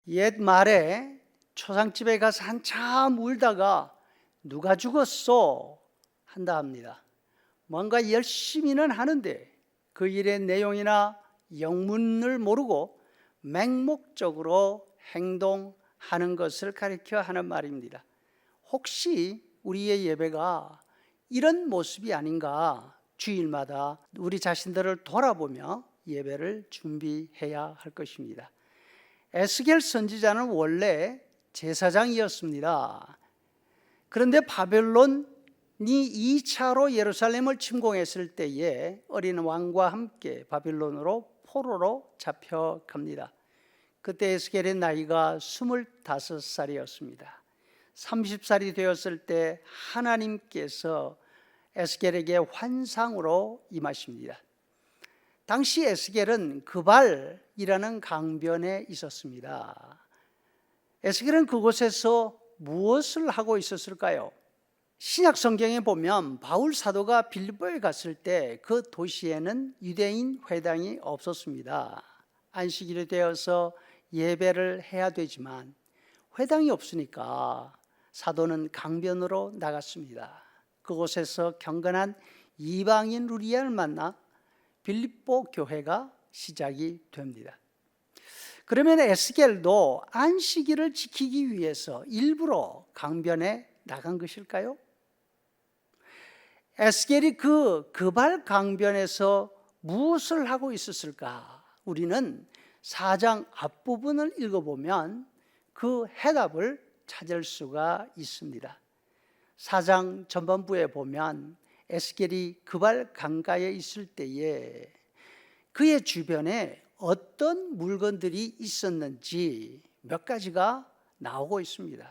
옛 말에 초상집에 가서 한참 울다가 누가 죽었소? 한다 합니다. 뭔가 열심히는 하는데 그 일의 내용이나 영문을 모르고 맹목적으로 행동하는 것을 가리켜 하는 말입니다. 혹시 우리의 예배가 이런 모습이 아닌가 주일마다 우리 자신들을 돌아보며 예배를 준비해야 할 것입니다. 에스겔 선지자는 원래 제사장이었습니다. 그런데 바벨론이 2차로 예루살렘을 침공했을 때에 어린 왕과 함께 바빌론으로 포로로 잡혀갑니다. 그때 에스겔의 나이가 25살이었습니다. 30살이 되었을 때 하나님께서 에스겔에게 환상으로 임하십니다. 당시 에스겔은 그발이라는 강변에 있었습니다. 에스겔은 그곳에서 무엇을 하고 있었을까요? 신약 성경에 보면 바울 사도가 빌립보에 갔을 때 그 도시에는 유대인 회당이 없었습니다. 안식일이 되어서 예배를 해야 되지만 회당이 없으니까 사도는 강변으로 나갔습니다. 그곳에서 경건한 이방인 루리아를 만나 빌립보 교회가 시작이 됩니다. 그러면 에스겔도 안식일을 지키기 위해서 일부러 강변에 나간 것일까요? 에스겔이 그발 강변에서 무엇을 하고 있었을까? 우리는 4장 앞부분을 읽어보면 그 해답을 찾을 수가 있습니다. 4장 전반부에 보면 에스겔이 그발 강가에 있을 때에 그의 주변에 어떤 물건들이 있었는지 몇 가지가 나오고 있습니다.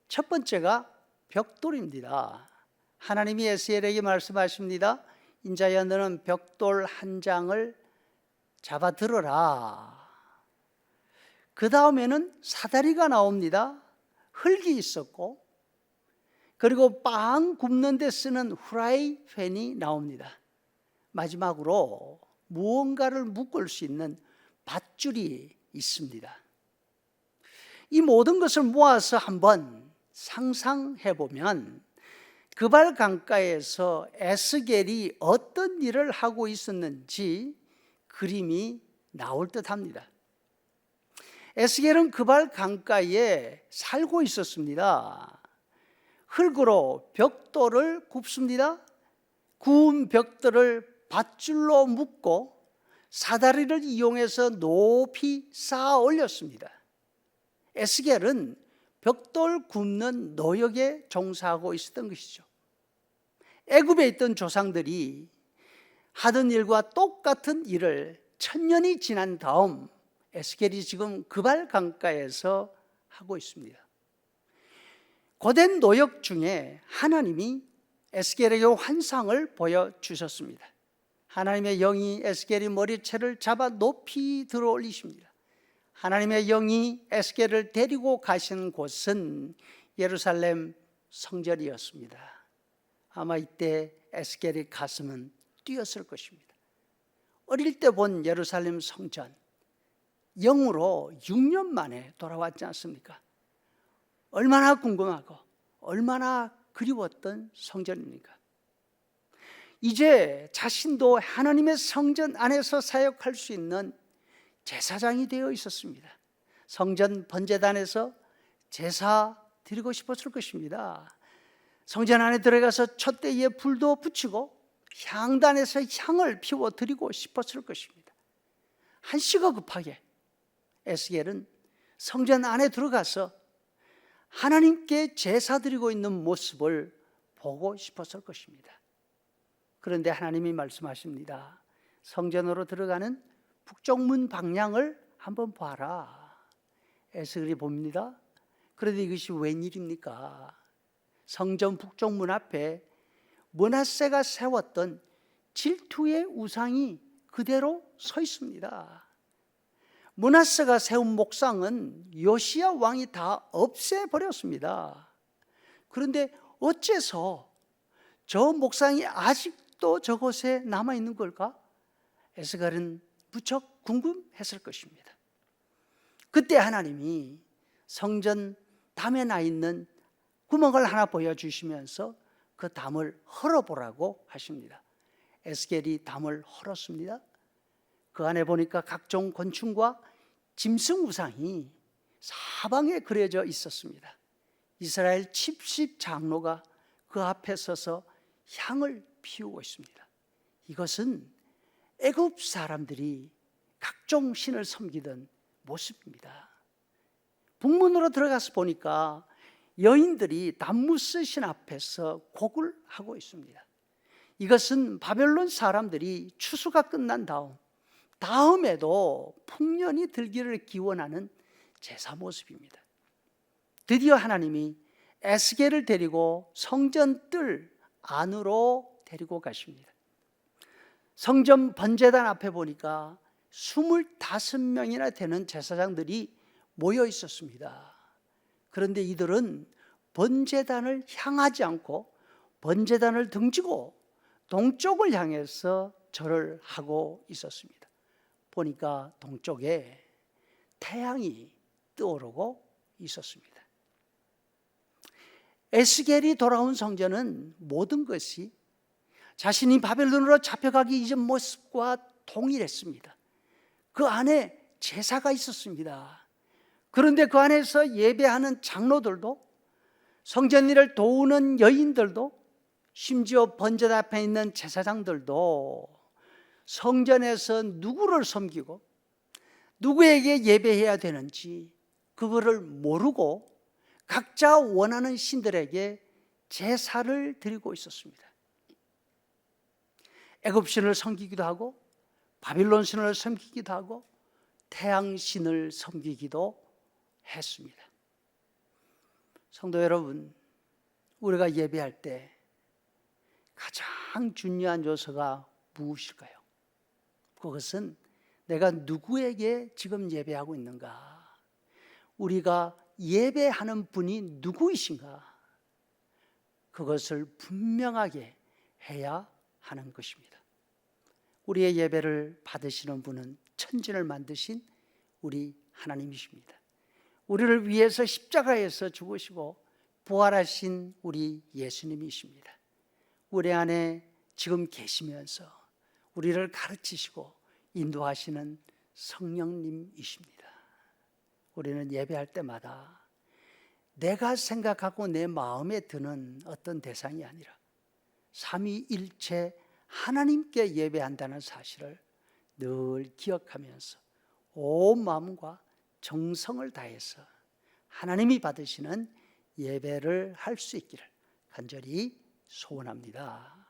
첫 번째가 벽돌입니다. 하나님이 에스겔에게 말씀하십니다. 인자야 너는 벽돌 한 장을 잡아 들어라. 그 다음에는 사다리가 나옵니다. 흙이 있었고 그리고 빵 굽는 데 쓰는 후라이팬이 나옵니다. 마지막으로 무언가를 묶을 수 있는 밧줄이 있습니다. 이 모든 것을 모아서 한번 상상해 보면 그발 강가에서 에스겔이 어떤 일을 하고 있었는지 그림이 나올 듯합니다. 에스겔은 그발 강가에 살고 있었습니다. 흙으로 벽돌을 굽습니다. 구운 벽돌을 밧줄로 묶고 사다리를 이용해서 높이 쌓아 올렸습니다. 에스겔은 벽돌 굽는 노역에 종사하고 있었던 것이죠. 애굽에 있던 조상들이 하던 일과 똑같은 일을 1000년이 지난 다음 에스겔이 지금 그발 강가에서 하고 있습니다. 고된 노역 중에 하나님이 에스겔에게 환상을 보여주셨습니다. 하나님의 영이 에스겔의 머리채를 잡아 높이 들어 올리십니다. 하나님의 영이 에스겔을 데리고 가신 곳은 예루살렘 성전이었습니다. 아마 이때 에스겔의 가슴은 뛰었을 것입니다. 어릴 때 본 예루살렘 성전, 영으로 6년 만에 돌아왔지 않습니까? 얼마나 궁금하고 얼마나 그리웠던 성전입니까? 이제 자신도 하나님의 성전 안에서 사역할 수 있는 제사장이 되어 있었습니다. 성전 번제단에서 제사 드리고 싶었을 것입니다. 성전 안에 들어가서 촛대에 불도 붙이고 향단에서 향을 피워 드리고 싶었을 것입니다. 한시가 급하게 에스겔은 성전 안에 들어가서 하나님께 제사 드리고 있는 모습을 보고 싶었을 것입니다. 그런데 하나님이 말씀하십니다. 성전으로 들어가는 북쪽 문 방향을 한번 봐라. 에스겔이 봅니다. 그런데 이것이 웬일입니까? 성전 북쪽 문 앞에 므낫세가 세웠던 질투의 우상이 그대로 서 있습니다. 므낫세가 세운 목상은 요시야 왕이 다 없애버렸습니다. 그런데 어째서 저 목상이 아직도 저곳에 남아있는 걸까? 에스겔은 무척 궁금했을 것입니다. 그때 하나님이 성전 담에 나 있는 구멍을 하나 보여주시면서 그 담을 헐어보라고 하십니다. 에스겔이 담을 헐었습니다. 그 안에 보니까 각종 곤충과 짐승 우상이 사방에 그려져 있었습니다. 이스라엘 70 장로가 그 앞에 서서 향을 피우고 있습니다. 이것은 애굽 사람들이 각종 신을 섬기던 모습입니다. 북문으로 들어가서 보니까 여인들이 담무스 신 앞에서 곡을 하고 있습니다. 이것은 바벨론 사람들이 추수가 끝난 다음에도 풍년이 들기를 기원하는 제사 모습입니다. 드디어 하나님이 에스겔을 데리고 성전 뜰 안으로 데리고 가십니다. 성전 번제단 앞에 보니까 25명이나 되는 제사장들이 모여 있었습니다. 그런데 이들은 번제단을 향하지 않고 번제단을 등지고 동쪽을 향해서 절을 하고 있었습니다. 보니까 동쪽에 태양이 떠오르고 있었습니다. 에스겔이 돌아온 성전은 모든 것이 자신이 바벨론으로 잡혀가기 이전 모습과 동일했습니다. 그 안에 제사가 있었습니다. 그런데 그 안에서 예배하는 장로들도, 성전 일을 도우는 여인들도, 심지어 번제단 앞에 있는 제사장들도 성전에서 누구를 섬기고 누구에게 예배해야 되는지 그거를 모르고 각자 원하는 신들에게 제사를 드리고 있었습니다. 애굽신을 섬기기도 하고 바빌론 신을 섬기기도 하고 태양신을 섬기기도 했습니다. 성도 여러분, 우리가 예배할 때 가장 중요한 요소가 무엇일까요? 그것은 내가 누구에게 지금 예배하고 있는가? 우리가 예배하는 분이 누구이신가? 그것을 분명하게 해야 하는 것입니다. 우리의 예배를 받으시는 분은 천진을 만드신 우리 하나님이십니다. 우리를 위해서 십자가에서 죽으시고 부활하신 우리 예수님이십니다. 우리 안에 지금 계시면서 우리를 가르치시고 인도하시는 성령님이십니다. 우리는 예배할 때마다 내가 생각하고 내 마음에 드는 어떤 대상이 아니라 삼위일체 하나님께 예배한다는 사실을 늘 기억하면서 온 마음과 정성을 다해서 하나님이 받으시는 예배를 할 수 있기를 간절히 소원합니다.